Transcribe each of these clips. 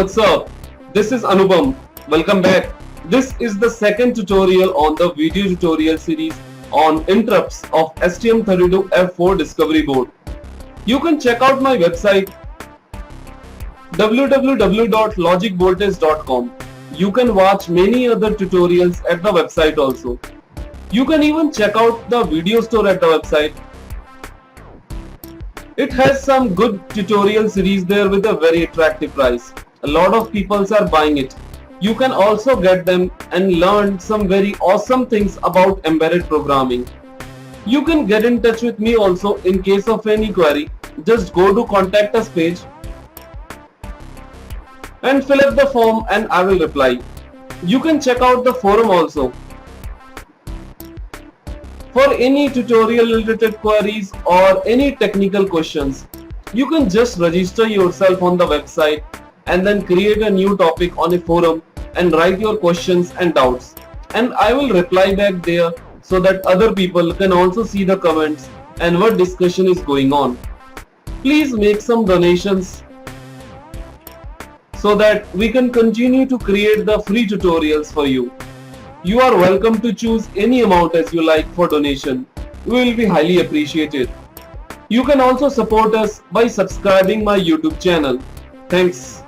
what's up? This is Anupam. Welcome back. This is the second tutorial on the video tutorial series on interrupts of STM32F4 Discovery board. You can check out my website www.logicvoltage.com. You can watch many other tutorials at the website also. You can even check out the video store at the website. It has some good tutorial series there with a very attractive price. A lot of people are buying it. You can also get them and learn some very awesome things about embedded programming. You can get in touch with me also in case of any query. Just go to contact us page and fill up the form and I will reply. You can check out the forum also. For any tutorial related queries or any technical questions, you can just register yourself on the website and then create a new topic on a forum and write your questions and doubts. And I will reply back there so that other people can also see the comments and what discussion is going on. Please make some donations so that we can continue to create the free tutorials for you. You are welcome to choose any amount as you like for donation. We will be highly appreciated. You can also support us by subscribing my YouTube channel. Thanks.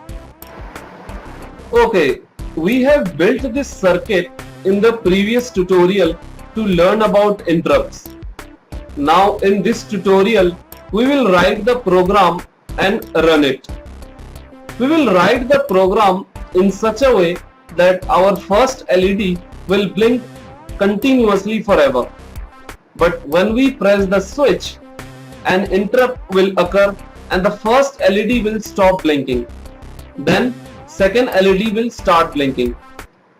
Okay, we have built this circuit in the previous tutorial to learn about interrupts. Now in this tutorial, we will write the program and run it. We will write the program in such a way that our first LED will blink continuously forever. But when we press the switch, an interrupt will occur and the first LED will stop blinking. Then second LED will start blinking.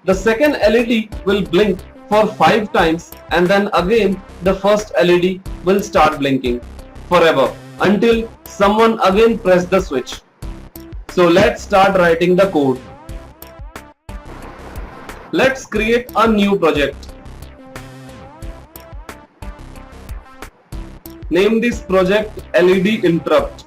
The second LED will blink for 5 times and then again the first LED will start blinking forever until someone again press the switch. So let's start writing the code. Let's create a new project. Name this project LED Interrupt.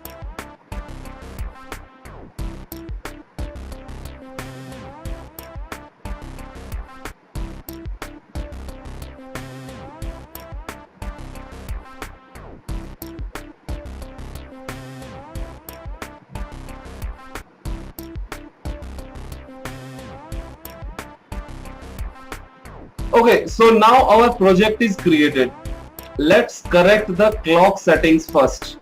Okay, so now our project is created. Let's correct the clock settings first.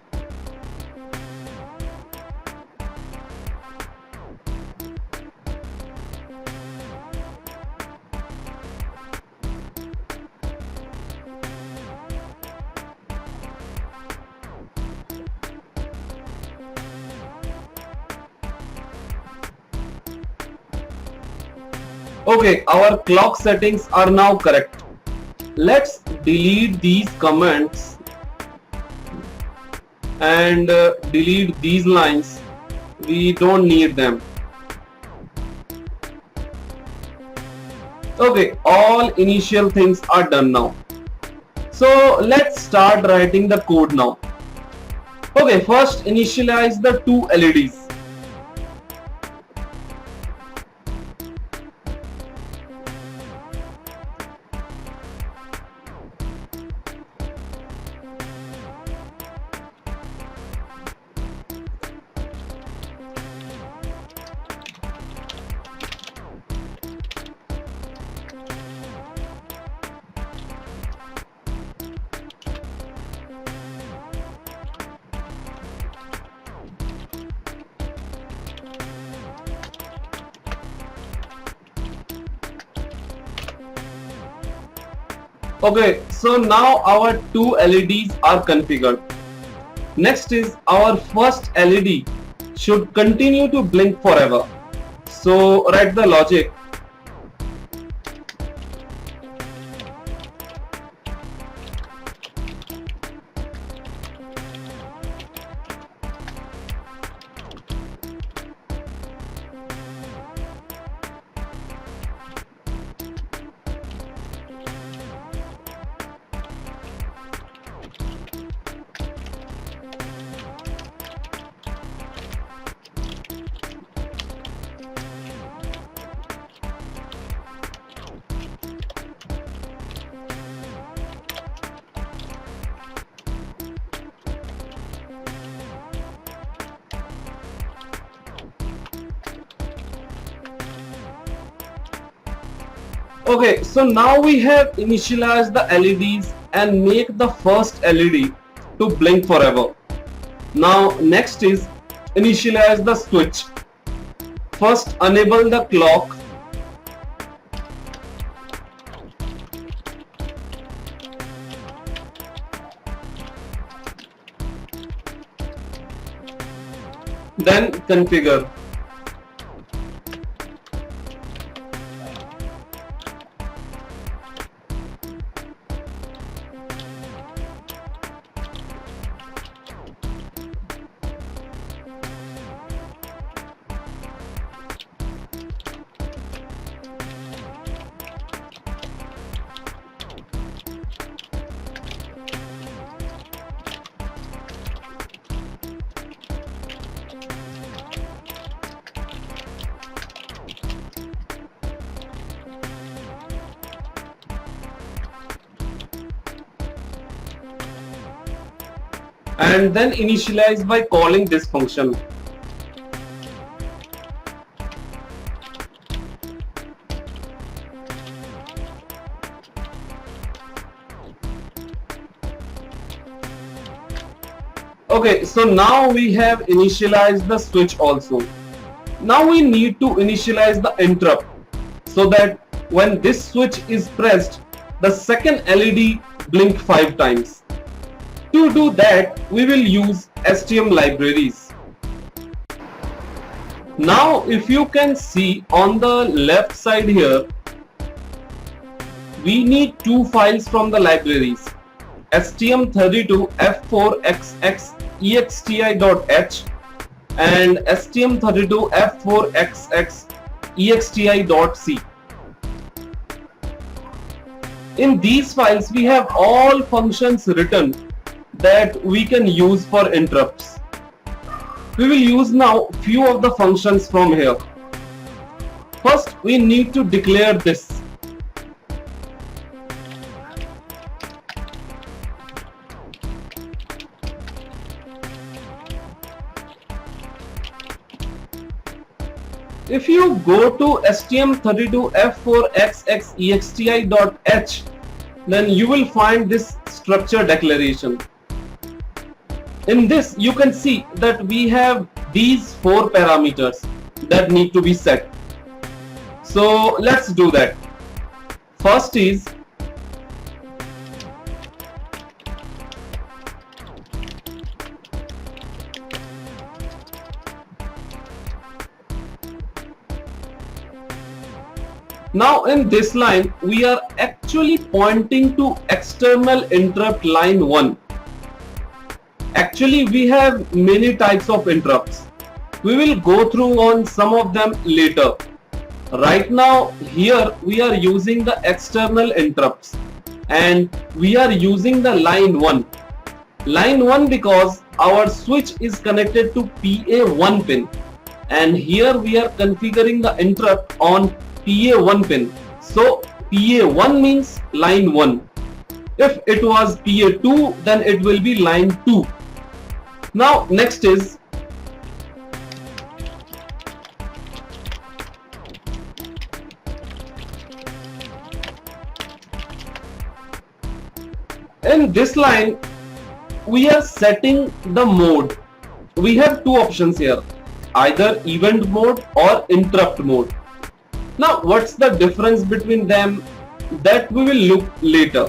Okay, our clock settings are now correct. Let's delete these comments and delete these lines. We don't need them. Okay, all initial things are done now. So let's start writing the code now. Okay, first initialize the 2 LEDs. Okay, so now our 2 LEDs are configured. Next is our first LED should continue to blink forever. So write the logic. Okay, so now we have initialized the LEDs and make the first LED to blink forever. Now next is initialize the switch. First enable the clock. Then configure. And then initialize by calling this function. Okay, so now we have initialized the switch also. Now we need to initialize the interrupt so that when this switch is pressed, the second LED blink 5 times. To do that, we will use STM libraries. Now if you can see on the left side here, we need two files from the libraries, STM32F4Exti.h and STM32F4Exti.c. In these files we have all functions written that we can use for interrupts. We will use now few of the functions from here. First we need to declare this. If you go to STM32F4Exti.h, then you will find this structure declaration. In this you can see that we have these 4 parameters that need to be set. So let's do that. First is now in this line we are actually pointing to external interrupt line 1. Actually we have many types of interrupts. We will go through on some of them later. Right now here we are using the external interrupts and we are using the line 1. Line 1 because our switch is connected to PA1 pin and here we are configuring the interrupt on PA1 pin. So PA1 means line 1. If it was PA2 then it will be line 2. Now next is in this line we are setting the mode. We have two options here, either event mode or interrupt mode. Now what's the difference between them? That we will look later.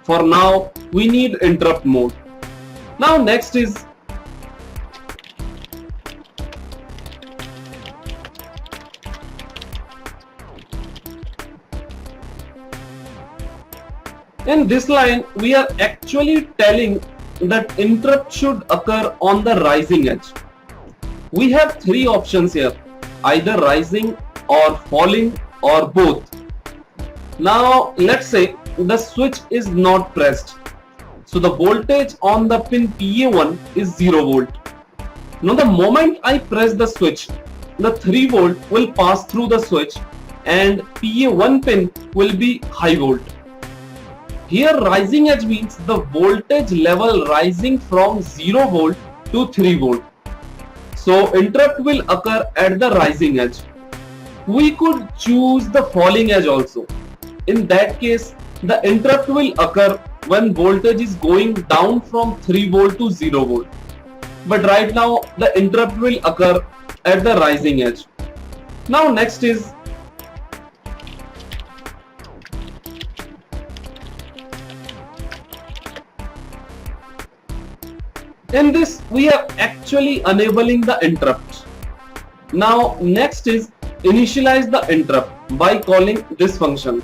For now we need interrupt mode. Now next is in this line we are actually telling that interrupt should occur on the rising edge. We have 3 options here, either rising or falling or both. Now let's say the switch is not pressed. So the voltage on the pin PA1 is 0 volt. Now the moment I press the switch, the 3 volt will pass through the switch and PA1 pin will be high volt. Here rising edge means the voltage level rising from 0 volt to 3 volt. So interrupt will occur at the rising edge. We could choose the falling edge also. In that case, the interrupt will occur when voltage is going down from 3 volt to 0 volt. But right now the interrupt will occur at the rising edge. Now next is in this we are actually enabling the interrupt. Now next is initialize the interrupt by calling this function.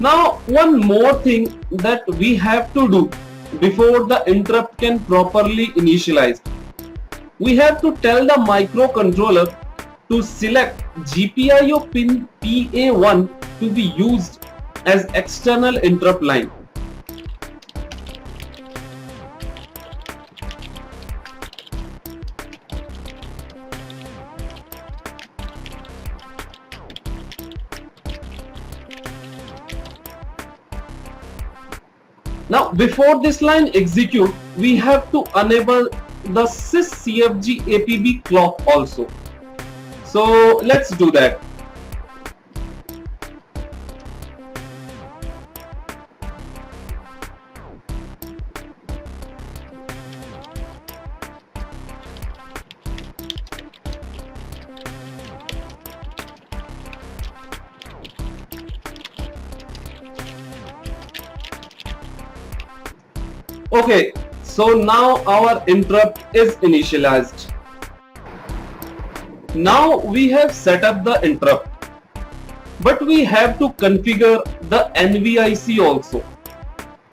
Now one more thing that we have to do before the interrupt can properly initialize. We have to tell the microcontroller to select GPIO pin PA1 to be used as external interrupt line. Now before this line execute, we have to enable the sys CFG APB clock also. So let's do that. Okay, so now our interrupt is initialized. Now we have set up the interrupt, but we have to configure the NVIC also.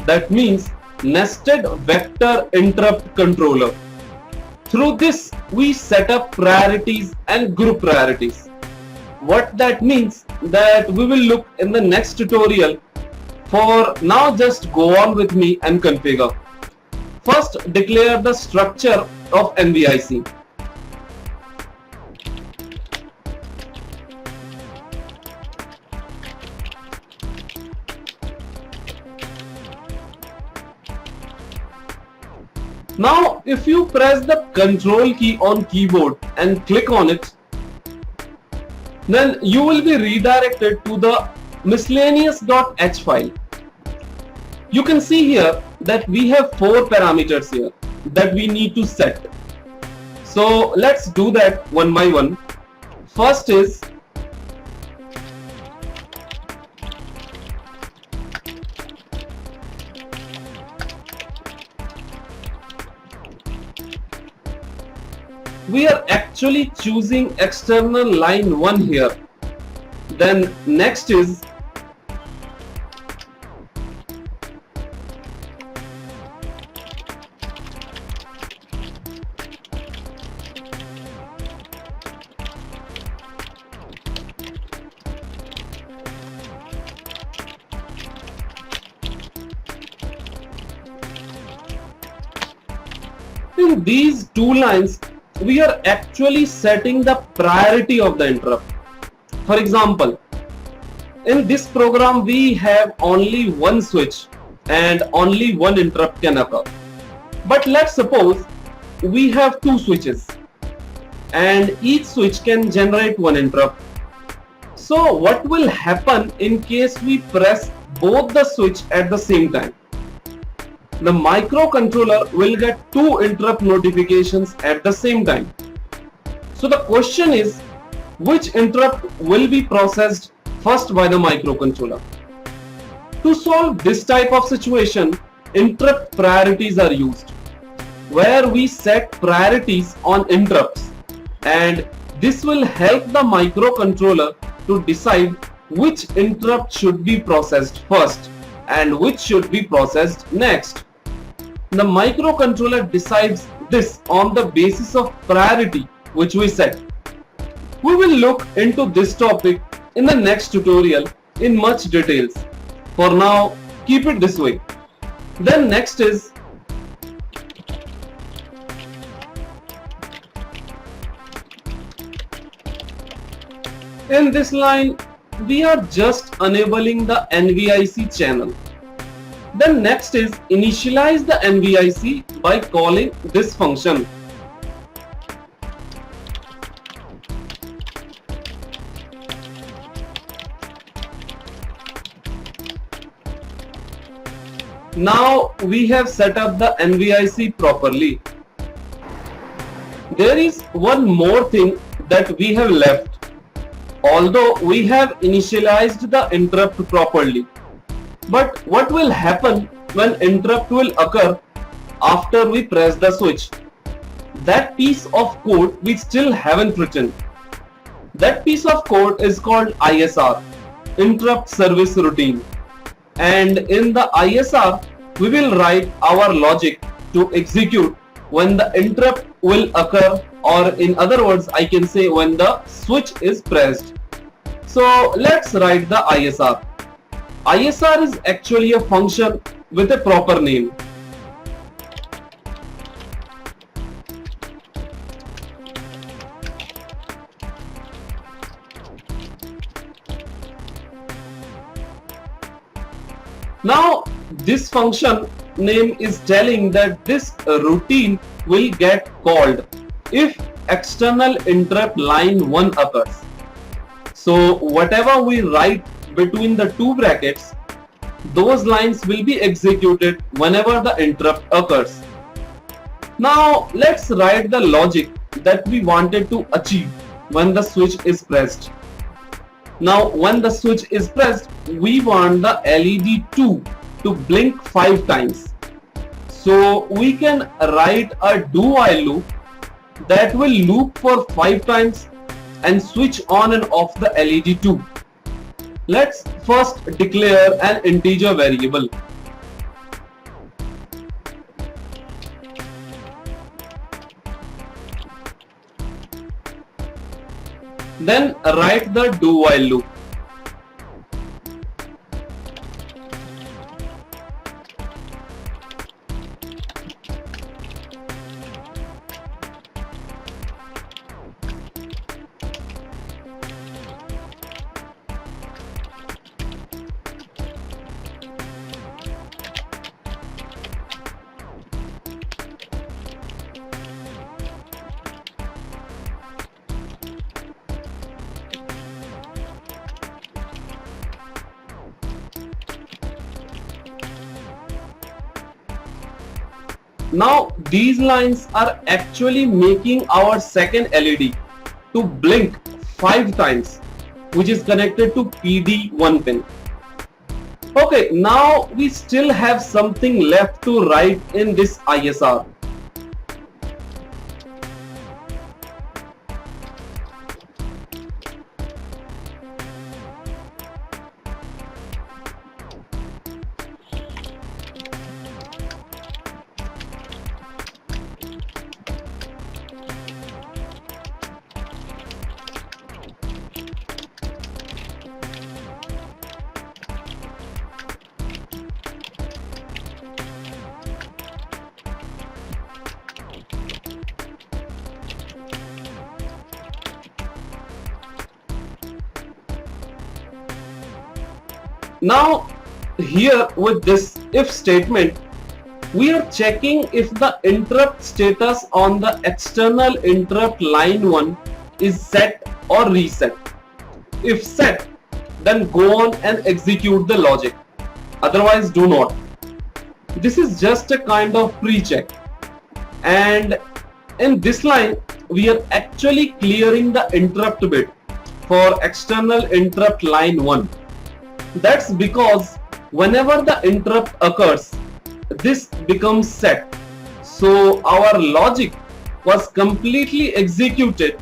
That means nested vector interrupt controller. Through this we set up priorities and group priorities. What that means that we will look in the next tutorial. For now just go on with me and configure. First declare the structure of NVIC. Now if you press the control key on keyboard and click on it, then you will be redirected to the miscellaneous.h file. You can see here that we have 4 parameters here that we need to set. So let's do that one by one. First is we are actually choosing external line 1 here. Then next is in these 2 lines we are actually setting the priority of the interrupt. For example, in this program we have only one switch and only one interrupt can occur. But let's suppose we have 2 switches and each switch can generate one interrupt. So what will happen in case we press both the switch at the same time? The microcontroller will get 2 interrupt notifications at the same time. So the question is, which interrupt will be processed first by the microcontroller? To solve this type of situation, interrupt priorities are used, where we set priorities on interrupts, and this will help the microcontroller to decide which interrupt should be processed first and which should be processed next. The microcontroller decides this on the basis of priority which we set. We will look into this topic in the next tutorial in much details. For now, keep it this way. Then next is in this line we are just enabling the NVIC channel. Then next is initialize the NVIC by calling this function. Now we have set up the NVIC properly. There is one more thing that we have left. Although we have initialized the interrupt properly, but what will happen when interrupt will occur after we press the switch? That piece of code we still haven't written. That piece of code is called ISR, Interrupt Service Routine. And in the ISR, we will write our logic to execute when the interrupt will occur, or in other words, I can say when the switch is pressed. So let's write the ISR. ISR is actually a function with a proper name. Now this function name is telling that this routine will get called if external interrupt line 1 occurs. So whatever we write between the two brackets, those lines will be executed whenever the interrupt occurs. Now let's write the logic that we wanted to achieve when the switch is pressed. Now when the switch is pressed, we want the LED2 to blink 5 times. So we can write a do while loop that will loop for 5 times and switch on and off the LED2. Let's first declare an integer variable. Then write the do while loop. Now these lines are actually making our second LED to blink 5 times, which is connected to PD1 pin. Okay, now we still have something left to write in this ISR. Now here with this if statement, we are checking if the interrupt status on the external interrupt line 1 is set or reset. If set, then go on and execute the logic. Otherwise do not. This is just a kind of pre-check. And in this line, we are actually clearing the interrupt bit for external interrupt line 1. That's because whenever the interrupt occurs, this becomes set. So our logic was completely executed.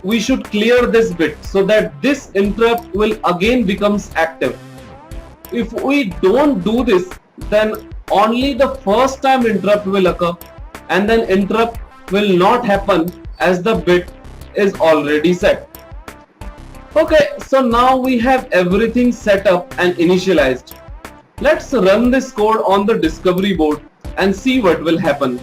We should clear this bit so that this interrupt will again becomes active. If we don't do this, then only the first time interrupt will occur and then interrupt will not happen as the bit is already set. Okay, so now we have everything set up and initialized. Let's run this code on the discovery board and see what will happen.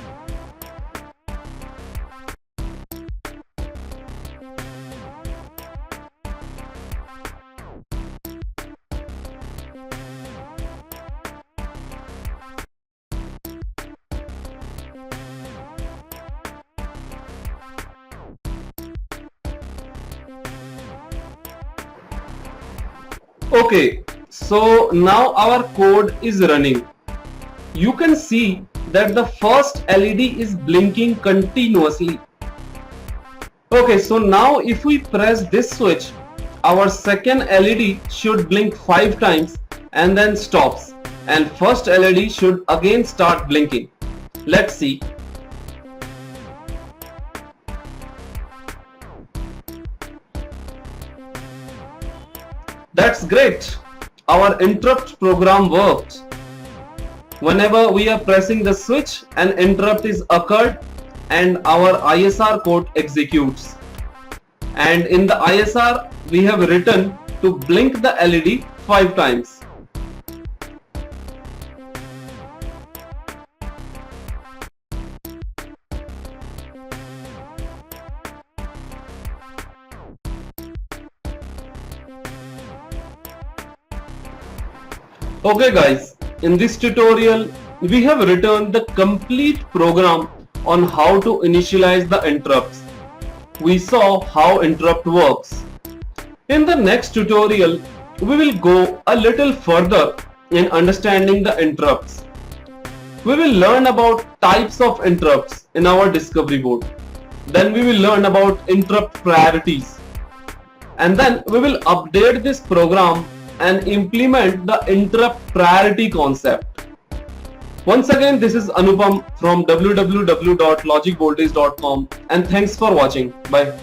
Okay, so now our code is running. You can see that the first LED is blinking continuously. Okay, so now if we press this switch, our second LED should blink 5 times and then stops, and first LED should again start blinking. Let's see. That's great. Our interrupt program works. Whenever we are pressing the switch, an interrupt is occurred and our ISR code executes. And in the ISR, we have written to blink the LED 5 times. Okay guys, in this tutorial, we have written the complete program on how to initialize the interrupts. We saw how interrupt works. In the next tutorial, we will go a little further in understanding the interrupts. We will learn about types of interrupts in our discovery board. Then we will learn about interrupt priorities. And then we will update this program and implement the interrupt priority concept. Once again, this is Anupam from www.logicvoltage.com, and thanks for watching. Bye.